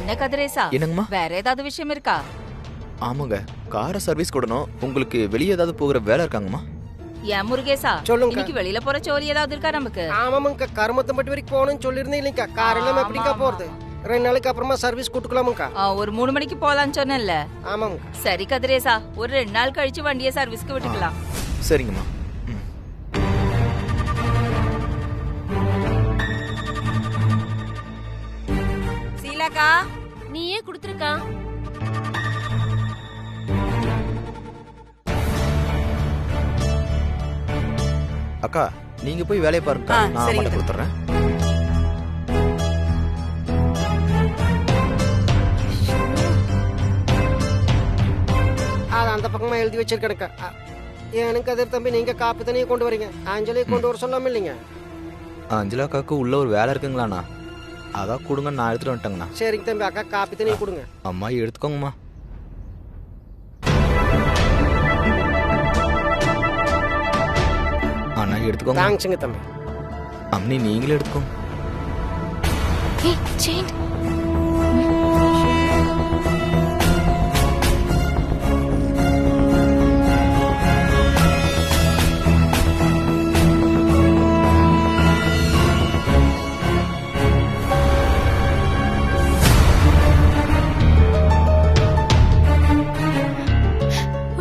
என்ன கதிரேசா? என்னங்கம்மா? வேற ஏதாவது விஷயம் இருக்கா? ஆமாங்க, காரை சர்வீஸ் கொடுக்கணும். உங்களுக்கு வெளியே ஏதாவது போகிற வேலை இருக்காங்கம்மா? ஏன் முருகேசா, சொல்லுங்க. இன்னைக்கு வெளியில போற ஜோலி ஏதாவது இருக்கா நமக்கு? ஆமாமுங்கக்கா, கருமத்தம்பட்டி வரைக்கும் போகணும்னு சொல்லியிருந்தேன் இல்லைங்கக்கா. கார் எல்லாம் எப்படிக்கா போறது? 2 நாளைக்கு அப்புறமா சர்வீஸ் கொடுக்கலாமுங்கக்கா. ஒரு 3 மணிக்கு போலான்னு சொன்னேன்ல. ஆமாங்க. சரி கதிரேசா, ஒரு 2 நாள் கழிச்சு வண்டியை சர்வீஸ்க்கு விட்டுக்கலாம். சரிங்கம்மா. சீலாக்கா, நீ ஏன் கொடுத்துருக்கா? அக்கா, நீங்க போய் வேலையை பாருங்க, நான் அம்மாட்ட கொடுத்துறேன். அது அந்த பக்கமா எழுதி வச்சிருக்கேன்க்கா. எனக்கு கதிர் தம்பி, நீங்க காப்பி தண்ணியை கொண்டு வரீங்க, அஞ்சலியை கொண்டு வர சொல்லாம இல்லைங்க? அஞ்சலா அக்காவுக்கு உள்ள ஒரு வேலை இருக்குங்களாண்ணா, அதான் கொடுங்க, நான் எடுத்துட்டு வந்துட்டேங்கண்ணா. சரிங்க தம்பி, அக்கா காப்பி தண்ணியை கொடுங்க. அம்மா எடுத்துக்கோங்கம்மா. அண்ணா எடுத்துக்கோங்க. தேங்க்ஸுங்க தம்பி. அம்மனி நீங்களே எடுத்துக்கோங்க. ஏய் செயின்.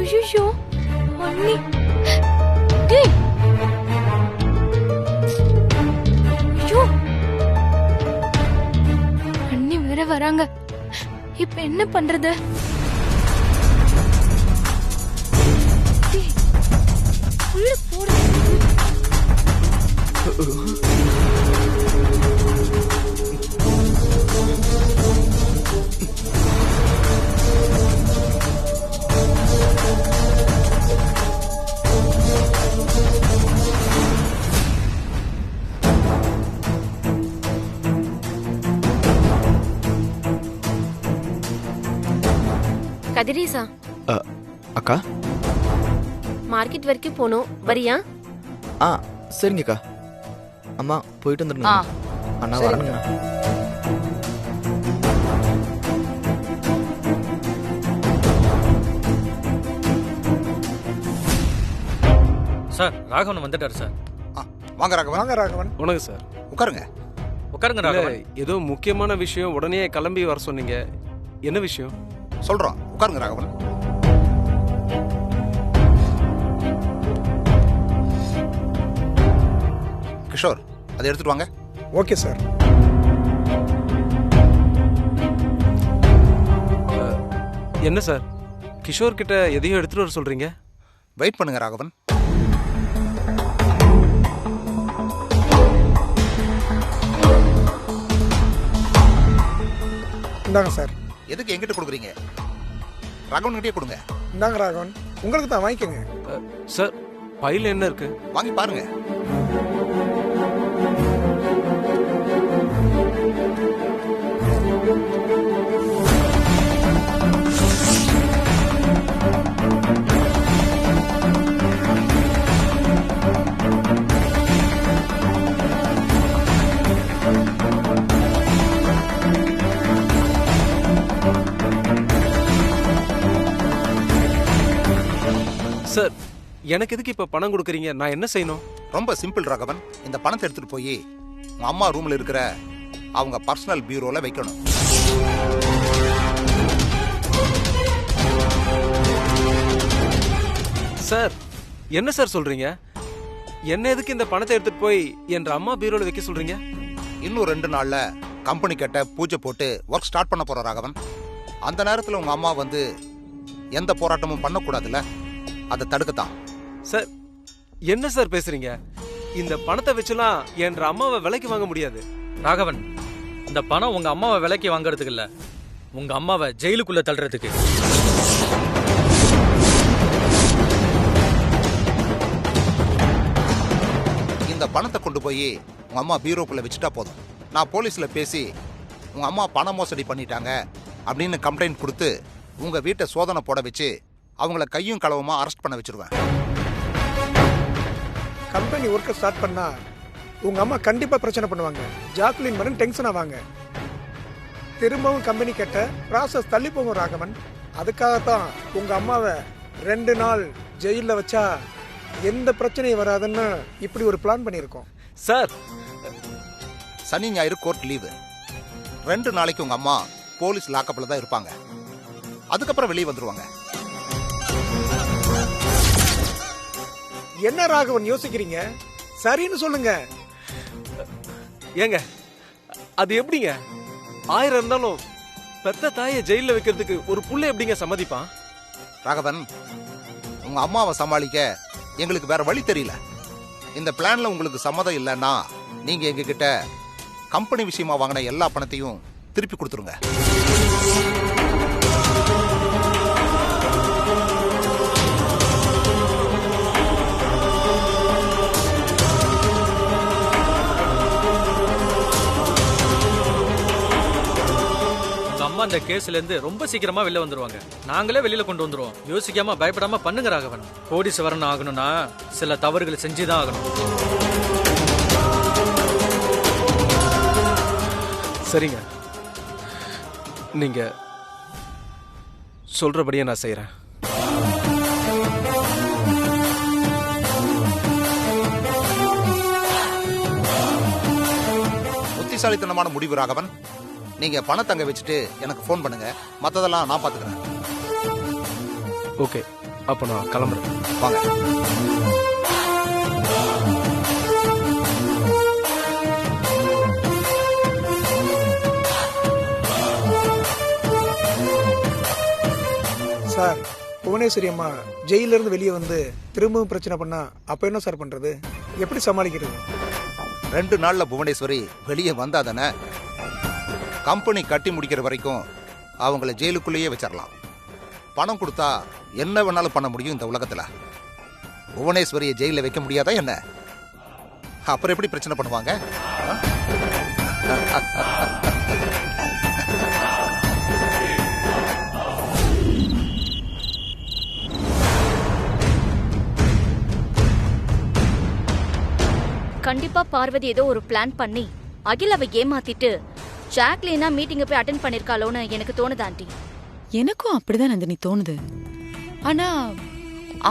ஐயோ மண்ணி. டேய் ஐயோ, அண்ணி வேற வராங்க. இப்ப என்ன பண்றது? டேய், உள்ள போடு. கதிரேசா, அக்கா. மார்க்கெட் வரைக்கும் போனோம், வரியா? சரிங்கக்கா. அம்மா போயிட்டு வந்துருங்க. அண்ணா வரணுங்க. சார், ராகவன் வந்துட்டாரு சார். வாங்க ராகவன். வாங்க ராகவன். வணக்கம் சார். உட்காருங்க. உட்காருங்க ராகவன். ஏதோ முக்கியமான விஷயம், உடனே கிளம்பி வர சொன்னீங்க. என்ன விஷயம்? சொல்றோம், உட்காருங்க ராகவன். கிஷோர், அதை எடுத்துட்டு வாங்க. Okay sir. என்ன சார், கிஷோர் கிட்ட எதையும் எடுத்துட்டு வர சொல்றீங்க? வெயிட் பண்ணுங்க ராகவன். இந்தாங்க சார். எதுக்கு எங்கிட்ட கொடுக்குறீங்க? ராகவன் கிட்டே கொடுங்க. இந்தாங்க ராகவன், உங்களுக்கு தான், வாங்கிக்கோங்க. சார், பையில என்ன இருக்கு? வாங்கி பாருங்க. சார், எனக்கு எதுக்கு இப்ப பணம் கொடுக்குறீங்க? நான் என்ன செய்யணும்? ரொம்ப சிம்பிள் ராகவன். இந்த பணத்தை எடுத்துட்டு போய் உங்க அம்மா ரூம்ல இருக்கிற அவங்க பர்சனல் பீரோல வைக்கணும். சார், என்ன சார் சொல்றீங்க? என்ன எதுக்கு இந்த பணத்தை எடுத்துட்டு போய் என்ற அம்மா பீரோல வைக்க சொல்றீங்க? இன்னும் 2 நாள்ல கம்பெனி கிட்ட பூஜை போட்டு ஒர்க் ஸ்டார்ட் பண்ண போற ராகவன். அந்த நேரத்துல உங்க அம்மா வந்து எந்த போராட்டமும் பண்ணக்கூடாதுல்ல, அதை தடுக்கத்தான். சார், என்ன சார் பேசுறீங்க? இந்த பணத்தை வச்சுலாம் என்ற அம்மாவை விலைக்கு வாங்க முடியாது. ராகவன், இந்த பணம் உங்க அம்மாவை விலைக்கு வாங்குறதுக்கு இல்ல, உங்க அம்மாவை ஜெயிலுக்குள்ள தள்ளுறதுக்கு. இந்த பணத்தை கொண்டு போய் உங்க அம்மா பீரோக்குள்ள வச்சுட்டா போதும். நான் போலீஸ்ல பேசி உங்க அம்மா பண மோசடி பண்ணிட்டாங்க அப்படின்னு கம்ப்ளைண்ட் கொடுத்து உங்க வீட்டை சோதனை போட வச்சு அவங்கள கையும் களவுமா அரெஸ்ட் பண்ண வச்சிருவேன். கம்பெனி ஒர்க்கை ஸ்டார்ட் பண்ணா உங்க அம்மா கண்டிப்பா பிரச்சனை பண்ணுவாங்க. ஜாக்லின் மேடம் டென்ஷன் ஆவாங்க. திரும்பவும் கம்பெனி கட்ட ப்ராசஸ் தள்ளி போகும் ராகவன். அதுக்காகத்தான் உங்க அம்மாவை 2 நாள் ஜெயிலில் வச்சா எந்த பிரச்சனையும் வராதுன்னு இப்படி ஒரு பிளான் பண்ணியிருக்கோம். சார், சனி ஞாயிறு கோர்ட் லீவு. 2 நாளைக்கு உங்க அம்மா போலீஸ் லாக்கப்ல தான் இருப்பாங்க. அதுக்கப்புறம் வெளியே வந்துருவாங்க. என்ன ராகவன் யோசிக்கிறீங்க? சரின்னு சொல்லுங்க. ஏங்க அது எப்படிங்க? 1000 இருந்தாலும் பெத்த தாயை ஜெயில வைக்கிறதுக்கு ஒரு புள்ள எப்படிங்க சம்மதிப்பான்? ராகவன், உங்க அம்மாவை சமாளிக்க எங்களுக்கு வேற வழி தெரியல. இந்த பிளான்ல உங்களுக்கு சம்மதம் இல்லைன்னா நீங்க எங்ககிட்ட கம்பெனி விஷயமா வாங்கின எல்லா பணத்தையும் திருப்பி கொடுத்துருங்க. அம்மா இந்த கேஸ்ல இருந்து ரொம்ப சீக்கிரமா வெளில வந்துருவாங்க. நாங்களே வெளியில கொண்டு வந்துருவோம். யோசிக்காம பயப்படாம பண்ணுங்க ராகவன். கோடீஸ்வரன் ஆகணும்னா சில தவறுகளை செஞ்சுதான் ஆகணும். சரிங்க, நீங்க சொல்றபடியே நான் செய்யறேன். புத்திசாலித்தனமான முடிவு ராகவன். நீங்க பணத்தங்க வச்சுட்டு எனக்கு ஃபோன் பண்ணுங்க. மத்ததெல்லாம் நான் பாத்துக்கிறேன். ஓகே, அப்ப நான் கிளம்புறேன். வாங்க. சார், புவனேஸ்வரி அம்மா ஜெயில இருந்து வெளியே வந்து திரும்பவும் பிரச்சனை பண்ணா அப்ப என்ன சார் பண்றது? எப்படி சமாளிக்கிறது? 2 நாள்ல புவனேஸ்வரி வெளியே வந்தாதானே கம்பெனி கட்டி முடிக்கிற வரைக்கும் அவங்கள ஜெயிலுக்குள்ளேயே வச்சிடலாம். பணம் கொடுத்தா என்ன வேணாலும் பண்ண முடியும் இந்த உலகத்துல. புவனேஸ்வரியை ஜெயில வைக்க முடியாதா என்ன? அப்புறம் எப்படி பிரச்சனை பண்ணுவாங்க? கண்டிப்பா பார்வதி ஏதோ ஒரு பிளான் பண்ணி அகிலாவை ஏமாத்திட்டு ஜாக்லினா மீட்டிங்க போய் அட்டென்ட் பண்ணிருக்காளோன்னு எனக்கு தோணுது ஆண்டி. எனக்கும் அப்படிதான் நந்தினி தோணுது. ஆனா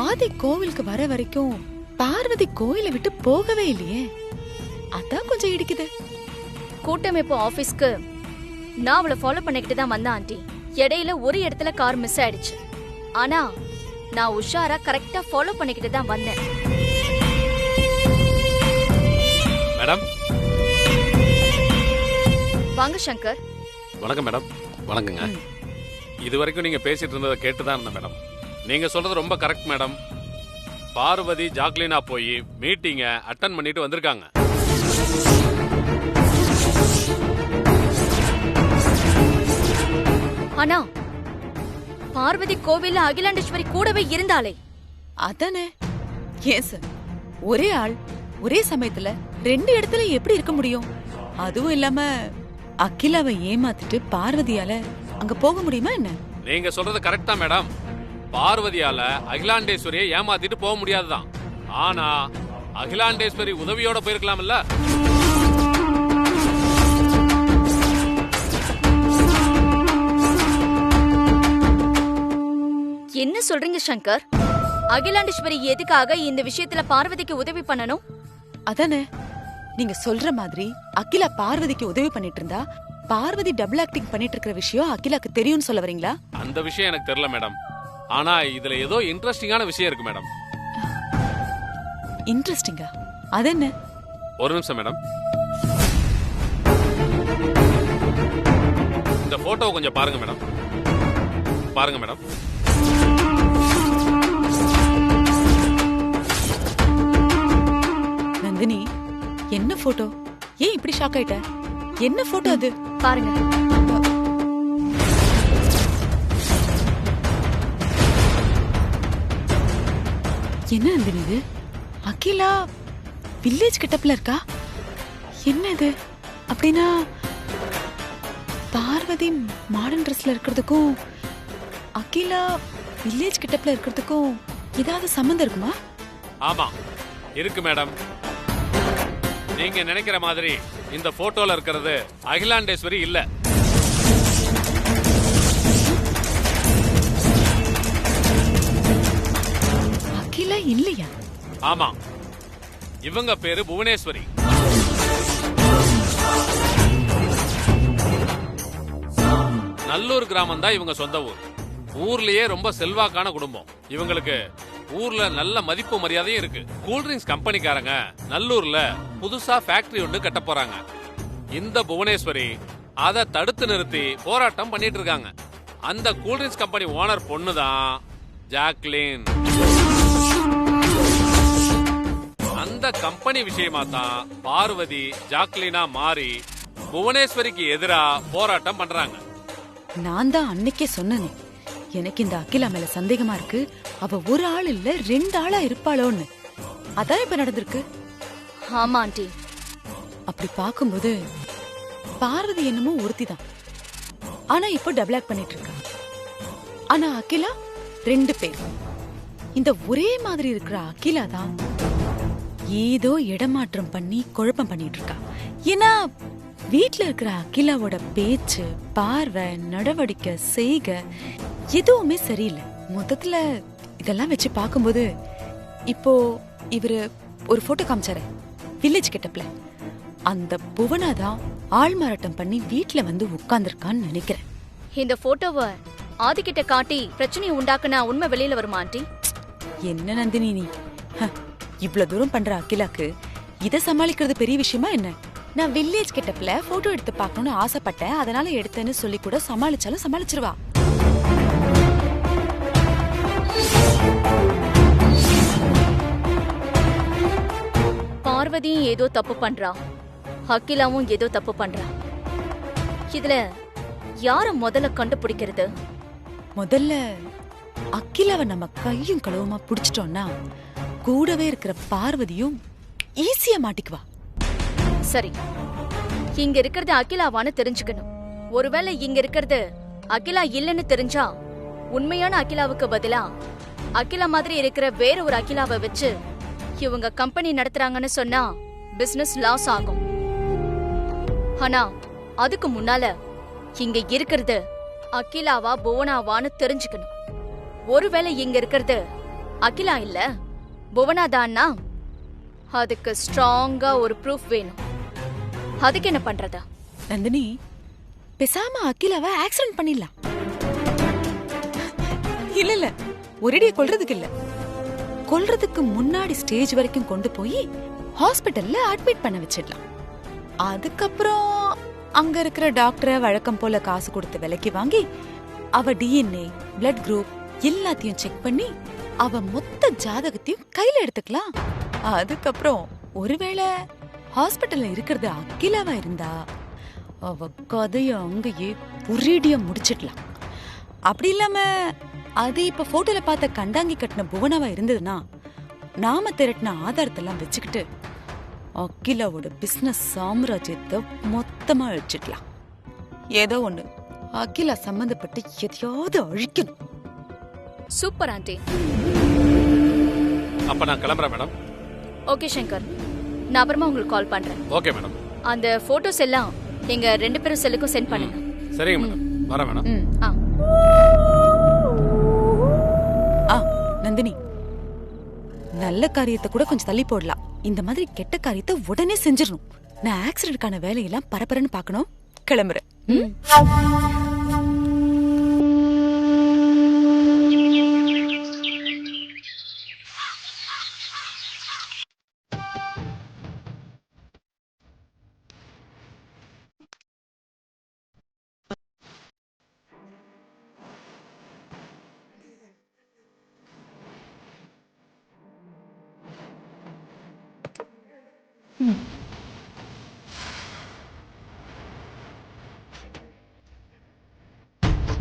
ஆதி கோவிலுக்கு வர வரைக்கும் பார்வதி கோயிலை விட்டு போகவே இல்லையே. அதான் கொஞ்சம் இடிக்குது. கூட்டமைப்பு ஆபீஸ்க்கு நான் அவளை ஃபாலோ பண்ணிக்கிட்டு தான் வந்தேன் ஆண்டி. இடையில ஒரு இடத்துல கார் மிஸ் ஆயிடுச்சு. ஆனா நான் உஷாரா கரெக்டா ஃபாலோ பண்ணிக்கிட்டு தான் வந்தேன். மேடம், வாங்க சங்கர். வணக்கம் மேடம். வணக்கங்க. இது வரைக்கும் நீங்க பேசிட்டு இருந்ததை கேட்டுதான் இருந்தேன் மேடம். நீங்க சொல்றது ரொம்ப கரெக்ட் மேடம். பார்வதி ஜாக்லினா போய் மீட்டிங்க அட்டன் பண்ணிட்டு வந்திருக்காங்க. ஆனா பார்வதி கோவில்ல அகிலாண்டேஸ்வரி கூடவே இருந்தாளே. அதானே. ஏன் சார், ஒரே ஆள் ஒரே சமயத்துல 2 இடத்துல எப்படி இருக்க முடியும்? அதுவும் இல்லாம அகிலாவை ஏமாத்திட்டு பார்வதியால அங்க போக முடியுமா என்ன? நீங்க சொல்றது கரெக்ட் தான் மேடம். பார்வதியால அகிலாண்டேஸ்வரியை ஏமாத்திட்டு போக முடியாதுதான். ஆனா அகிலாண்டேஸ்வரி உதவியோட போயிருக்கலாம்ல. என்ன சொல்றீங்க சங்கர்? அகிலாண்டேஸ்வரி எதுக்காக இந்த விஷயத்துல பார்வதிக்கு உதவி பண்ணணும்? அதானே, நீங்க சொல்ற மாதிரி அகிலா பார்வதிக்கு உதவி பண்ணிட்டு இருந்தா பார்வதி டபுள் ஆக்டிங் பண்ணிட்டு இருக்கிற விஷயம் அகிலாக்கு தெரியும்னு சொல்ல வரீங்களா? அந்த விஷயம் எனக்கு தெரியல மேடம். ஆனா இதுல ஏதோ இன்ட்ரெஸ்டிங்கான விஷயம் இருக்கு மேடம். இன்ட்ரெஸ்டிங்கா? அது என்ன? ஒரு நிமிஷம் மேடம். இந்த போட்டோவை கொஞ்சம் பாருங்க மேடம். பாருங்க மேடம். நந்தினி, என்ன போட்டோ? ஏன் இப்படி ஷாக் ஆயிட்ட? என்ன போட்டோ அது? பாருங்க. என்ன நந்தினி இது? அகிலா வில்லேஜ் கெட்டப்ல இருக்கா? என்ன இது? அப்படின்னா பார்வதி மாடர்ன் ட்ரெஸ்ல இருக்கிறதுக்கும் அகிலா வில்லேஜ் கெட்டப்ல இருக்கிறதுக்கும் ஏதாவது சம்பந்தம் இருக்குமா? ஆமா, இருக்கு மேடம். நீங்க நினைக்கிற மாதிரி இந்த போட்டோல இருக்கிறது அகிலாண்டேஸ்வரி இல்ல. இல்லையா? ஆமா, இவங்க பேரு புவனேஸ்வரி. நல்லூர் கிராமம் தான் இவங்க சொந்த ஊர். ஊர்லயே ரொம்ப செல்வாக்கான குடும்பம். இவங்களுக்கு ஊர்ல நல்ல மதிப்பு மரியாதையும் இருக்கு. கூல்ட்ரிங்க்ஸ் கம்பெனிக்காரங்க நல்லூர்ல புதுசா ஃபேக்டரி ஒன்று கட்ட போறாங்க. இந்த புவனேஸ்வரி அதை தடுத்து நிறுத்தி போராட்டம் பண்ணிட்டு இருக்காங்க. அந்த கூல்ட்ரிங்க்ஸ் கம்பெனி ஓனர் பொண்ணு தான் ஜாக்லின். அந்த கம்பெனி விஷயமா தான் பார்வதி ஜாக்லினா மாறி புவனேஸ்வரிக்கு எதிரா போராட்டம் பண்றாங்க. நான் தான் அன்னைக்கே சொன்னேனே, எனக்கு இந்த அகிலா மேல சந்தேகமா இருக்கு. அவ ஒரு ஆள் இல்ல 2 ஆளா இருப்பாளோன்னு. அதான் இப்ப நடந்திருக்கு. ஆமா ஆண்டி. அப்படி பாக்கும்போது பார்வதி என்னமோ ஒருத்தி தான், ஆனா இப்போ டபுள் ஆக்ட் பண்ணிட்டு இருக்கா. ஆனா அகிலா 2 பேர். இந்த ஒரே மாதிரி இருக்கிற அகிலா தான் ஏதோ இடமாற்றம் பண்ணி குழப்பம் பண்ணிட்டு இருக்கா. ஏன்னா வீட்ல இருக்கிற அகிலாவோட பேச்சு, பார்வை, நடவடிக்கை, செய்கை எதுவுமே சரியில்லை. மொத்தத்துல இதெல்லாம் வச்சு பார்க்கும்போது இப்போ இவரு ஒரு போட்டோ காமிச்சாரு வில்லேஜ் கெட்டப்ல, அந்த புவனா தான் ஆள்மாறாட்டம் பண்ணி வீட்ல வந்து உட்கார்ந்துருக்கான்னு நினைக்கிறேன். இந்த போட்டோவை ஆதிக்கிட்ட காட்டி பிரச்சனையை உண்டாக்குனா உண்மை வெளியில வருமா ஆண்டி? என்ன நந்தினி நீ இவ்ளோ தூரம் பண்ற அகிலாக்கு இத சமாளிக்கிறது பெரிய விஷயமா என்ன? நான் வில்லேஜ் கெட்டப்ல போட்டோ எடுத்து பார்க்கணும்னு ஆசைப்பட்டேன், அதனால எடுத்தேன்னு சொல்லி கூட சமாளிச்சாலும் சமாளிச்சிருவா. பார்வதியும் ஏதோ தப்பு பண்றா, அகிலாவும் ஏதோ தப்பு பண்றா. இதுல யார முதல்ல கண்டுபிடிக்கிறது? முதல்ல அகிலாவை நம்ம கையும் களவுமா புடிச்சிட்டோம்னா கூடவே இருக்கிற பார்வதியும் ஈஸியா மாட்டிக்குவா. சரி, இங்க இருக்கிறது அகிலாவான்னு தெரிஞ்சுக்கணும். ஒருவேளை இங்க இருக்கிறது அகிலா இல்லைன்னு தெரிஞ்சா உண்மையான அகிலாவுக்கு பதிலா அகிலா மாதிரி இருக்கிற வேற ஒரு அகிலாவை வச்சு இவங்க கம்பெனி நடத்துறாங்கன்னு சொன்னா பிசினஸ் லாஸ் ஆகும். ஆனா அதுக்கு முன்னால இங்க இருக்கிறது அகிலாவா புவனாவான்னு தெரிஞ்சுக்கணும். ஒருவேளை இங்க இருக்கிறது அகிலா இல்ல புவனா தான்னா அதுக்கு ஸ்ட்ராங்கா ஒரு ப்ரூஃப் வேணும். அதுக்கு என்ன பண்றதா? நந்தினி, பேசாம அகிலாவை ஆக்சிடென்ட் பண்ணிடலாம். இல்ல இல்ல, ஒரேடியா கொல்றதுக்கு இல்ல, கொல்றதுக்கு முன்னாடி ஸ்டேஜ் வரைக்கும் கொண்டு போய் ஹாஸ்பிட்டல்ல அட்மிட் பண்ண வச்சிடலாம். அதுக்கப்புறம் அங்க இருக்கிற டாக்டரை வழக்கம் போல காசு கொடுத்து விலைக்கு வாங்கி அவ டிஎன்ஏ, பிளட் குரூப் எல்லாத்தையும் செக் பண்ணி அவ மொத்த ஜாதகத்தையும் கையில எடுத்துக்கலாம். அதுக்கப்புறம் ஒருவேளை ஹாஸ்பிட்டல்ல இருக்கிறது அகிலாவா இருந்தா அவ கதைய அங்கேயே ஒரேடியா முடிச்சிடலாம். அப்படி இல்லாம அது இப்ப போட்டோல பார்த்த கண்டாங்கி கட்டின புவனாவா இருந்ததுன்னா நாம திரட்டின ஆதாரத்தெல்லாம் வச்சுக்கிட்டு அகிலாவோட பிசினஸ் சாம்ராஜ்யத்தை மொத்தமா அழிச்சிடலாம். ஏதோ ஒண்ணு அகிலா சம்பந்தப்பட்டு எதையாவது அழிக்கணும். Super aunty. அப்ப நான் கிளம்புறேன் மேடம். ஓகே சங்கர், நான் அப்புறமா உங்களுக்கு கால் பண்றேன். Okay madam. அந்த போட்டோஸ் எல்லாம் எங்க 2 பேரும் செல்லுக்கும் சென்ட் பண்ணுங்க. சரிங்க மேடம், வரேன் மேடம். நந்தினி, நல்ல காரியத்தை கூட கொஞ்சம் தள்ளி போடலாம், இந்த மாதிரி கெட்ட காரியத்தை உடனே செஞ்சிடணும். நான் ஆக்சிடென்ட்கான வேலையெல்லாம் பரபரன்னு பார்க்கணும். கிளம்புறேன்.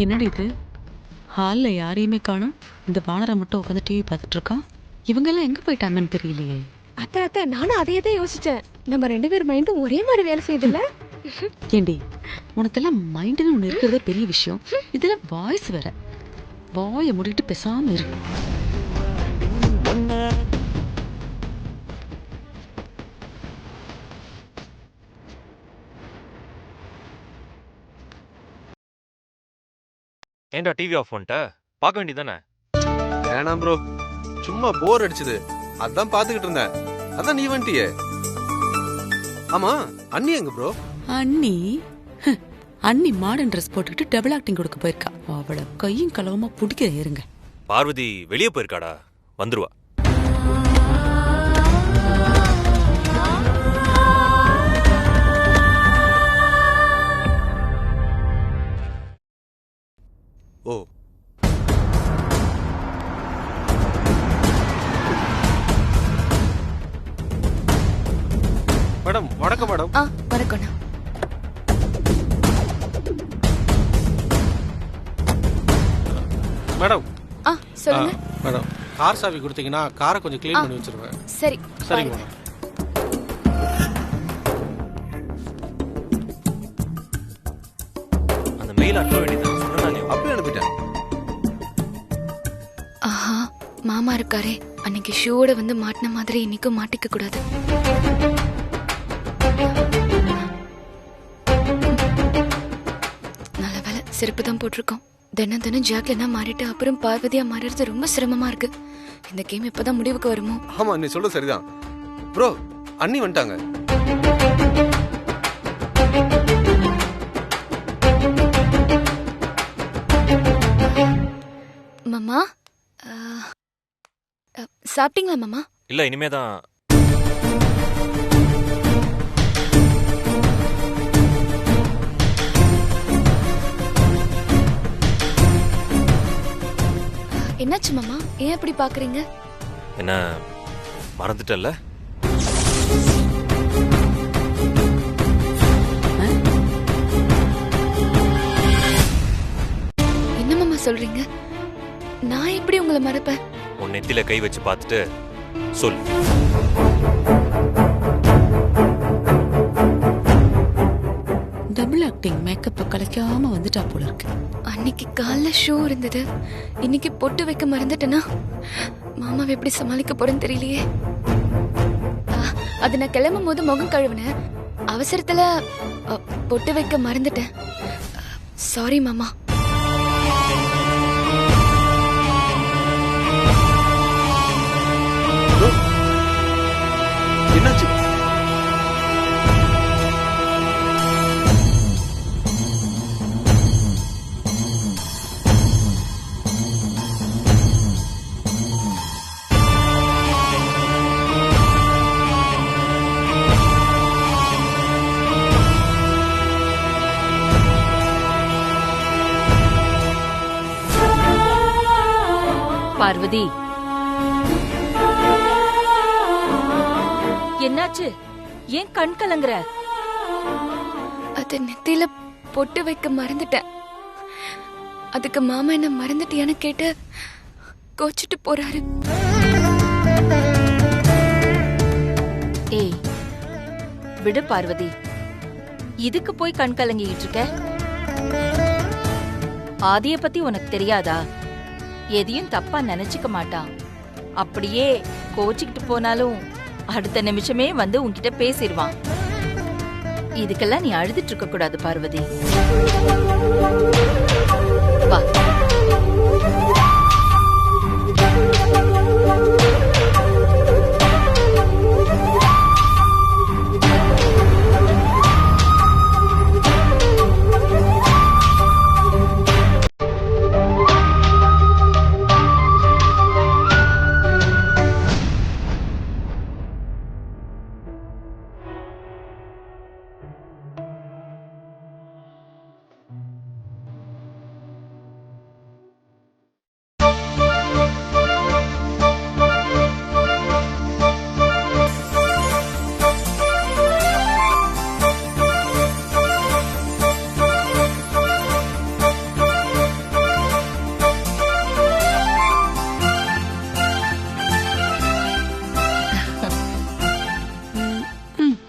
என்னடி இது, ஹாலில் யாரையுமே காணும், இந்த வானரை மட்டும் உட்காந்து டிவி பார்த்துட்டு இருக்கான். இவங்கெல்லாம் எங்கே போயிட்டாங்கன்னு தெரியலையே. அத்தை அத்தை, நானும் அதையே தான் யோசிச்சேன். நம்ம 2 பேர் மைண்டும் ஒரே மாதிரி வேலை செய்யுதுல்ல. ஏண்டி, உனக்கெல்லாம் மைண்டுன்னு ஒன்று இருக்கிறதே பெரிய விஷயம், இதில் வாய்ஸ் வேற. வாயை மூடிட்டு பேசாமல் இருக்கு. ஏன்டா டிவி ஆஃப் பண்ணிட்ட? பார்க்க வேண்டியதானே? வேணாம் ப்ரோ, சும்மா போர் அடிச்சுது, அதான் பாத்துக்கிட்டு இருந்தேன். அதான் நீ வந்துட்டியே. ஆமா, அண்ணி எங்க ப்ரோ? அண்ணி அண்ணி மாடர்ன் ட்ரெஸ் போட்டுக்கிட்டு டபுள் ஆக்டிங் கொடுக்க போயிருக்கா. அவளை கையும் கலவமா பிடிக்க இருங்க. பார்வதி வெளியே போயிருக்காடா, வந்துருவா. ஓ, மேடம் வணக்கம் மேடம். வணக்கம். மேடம் சொல்லுங்க. மேடம், கார் சாவி கொடுத்தீங்கன்னா காரை கொஞ்சம் க்ளீன் பண்ணி வச்சிருவேன். சரி சரிங்க மேடம். அந்த மெயில் அனுப்ப வேண்டியது அப்படியே அனுப்பிட்டேன். ஆஹா, மாமா இருக்காரே, அன்னைக்கு ஷூவோட வந்து மாட்டின மாதிரி இன்னைக்கும் மாட்டிக்க கூடாது. நல்ல வேலை செருப்பு தான் போட்டிருக்கோம். தினம் தினம் ஜாக்லனா மாறிட்டு அப்புறம் பார்வதியா மாறுறது ரொம்ப சிரமமா இருக்கு. இந்த கேம் இப்பதான் முடிவுக்கு வருமோ? ஆமா, நீ சொல்றது சரிதான். ப்ரோ, அண்ணி வந்துட்டாங்க. மாமா, சாப்பிட்டீங்களா மாமா? இல்ல, இனிமேதான். என்னாச்சு மாமா, ஏன் அப்படி பாக்குறீங்க? என்ன மறந்துட்டல்ல? என்ன மாமா சொல்றீங்க? நான் எப்படி உங்களை மறப்பேன்? உன் நெத்தில கை வச்சு பார்த்துட்டு சொல். டபுள் ஆக்டிங் மேக்கப் கலைக்காம வந்துட்டா போல இருக்கு. அன்னைக்கு காலைல ஷோ இருந்தது, இன்னைக்கு பொட்டு வைக்க மறந்துட்டேனா மாமாவை எப்படி சமாளிக்க போறேன்னு தெரியலையே. அது நான் கிளம்பும் போது முகம் கழுவுனேன், அவசரத்துல பொட்டு வைக்க மறந்துட்டேன். சாரி மாமா. என்னாச்சு? பார்வதி, என்னாச்சு? ஏன் கண் கலங்குற? அது நெத்தியில பொட்டு வைக்க மறந்துட்டேன். அதுக்கு மாமா என்ன மறந்துட்டியான்னு கேட்டு கோச்சிட்டு போறாரு. ஏய் விடு பார்வதி, இதுக்கு போய் கண் கலங்கிட்டு இருக்க? ஆதிய பத்தி உனக்கு தெரியாதா? எதையும் தப்பா நினைச்சுக்க மாட்டான். அப்படியே கோச்சிக்கிட்டு போனாலும் அடுத்த நிமிஷமே வந்து உன்கிட்ட பேசிடுவான். இதுக்கெல்லாம் நீ அழுதுட்டு இருக்க கூடாது பார்வதி. வா.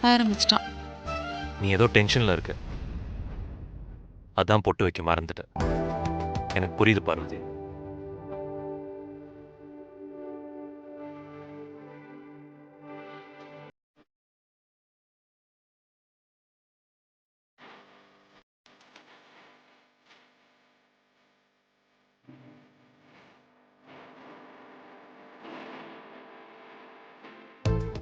ஆரம்பிச்சிட்டான். நீ ஏதோ டென்ஷன்ல இருக்க, அதான் பொட்டு வைக்க மறந்துட்ட. எனக்கு புரியுது பார்வதி.